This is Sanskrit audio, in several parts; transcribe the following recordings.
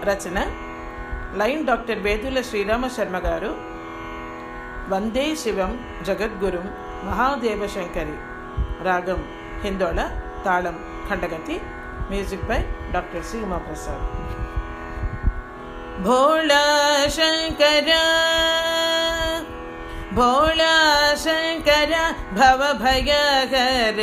రచన లైన్ డాక్టర్ వేదుల శ్రీరామ శర్మ గారు. వందే శివం జగద్గురుం మహాదేవ శంకరి. రాగం హిందోళ, తాళం ఖండగతి. Music by doctor C Umaprasad. Bhola Shankara Bhola Shankara భవ భయకర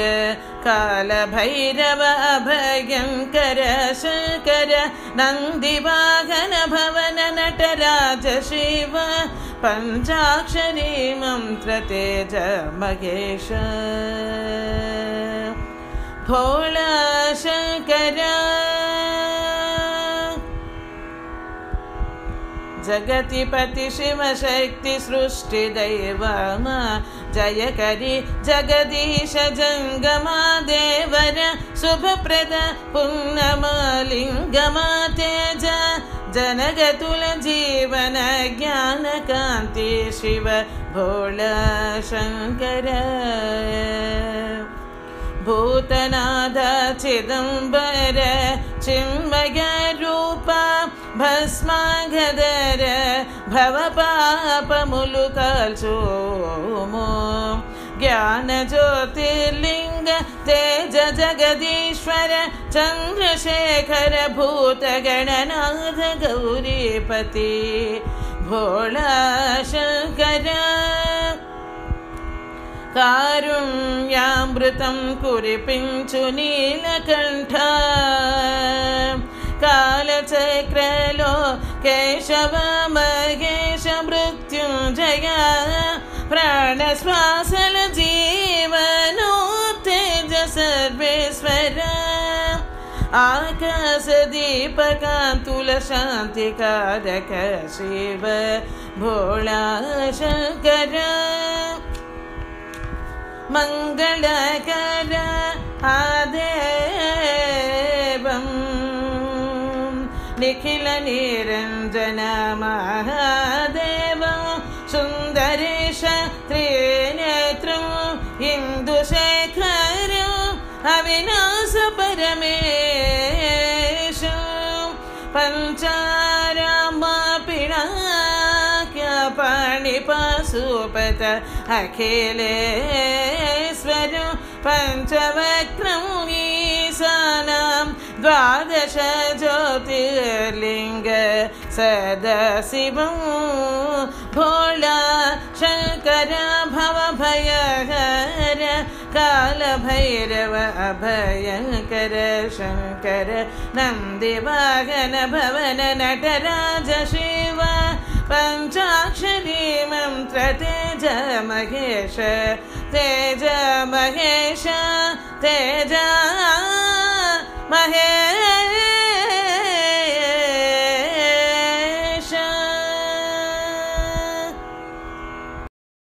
కాల భైరవ అభయంకర శంకర నందివాహన భవన నటరాజ శివ పంచాక్షరీ మంత్ర తేజ మహేశ. భోళా శంకర जगतिपति शिव शक्ति सृष्टि दैवम जयकरी जगदीश जंगमा देवर शुभप्रद पुण्यमलिंगमा तेज जनगतुल जीवन ज्ञान कांति शिव भोला शंकर. भूतनाथ चिदंबर चिन्मय रूप भस्मांगधर भव पापमुलु कल्चोमो ज्ञान ज्योतिर्लिंग तेज जगदीश्वर चंद्रशेखर भूत गणनाथ गौरीपति भोला शंकर. कारुण्यामृतं कुरिपिंचु नीलकंठ कालचक्रलो केशव महेश मृत्युंजय प्राणश्वासल जीवनो तेज सर्वेश्वर. आकाश दीपकांतुल शांतिकारक शिव भोला शंकर. मंगलकर आदेवं निखिल निरंजन महादेवं सुंदरेश त्रिनेत्रं इंदुशेखरं अविनाश परमेश. पंचारामा पिणाक्य पाणिपाशुपत अखिलेश्वर पंचवक्त्रं ईशानं द्वादश ज्योतिर्लिंग सदाशिवं भोला शंकर भव भयहर काल भैरव अभयंकर शंकर नंदिवाहन भवन नटराज शिव पंचाक्षरी मंत्र तेज महेश तेज महेश तेज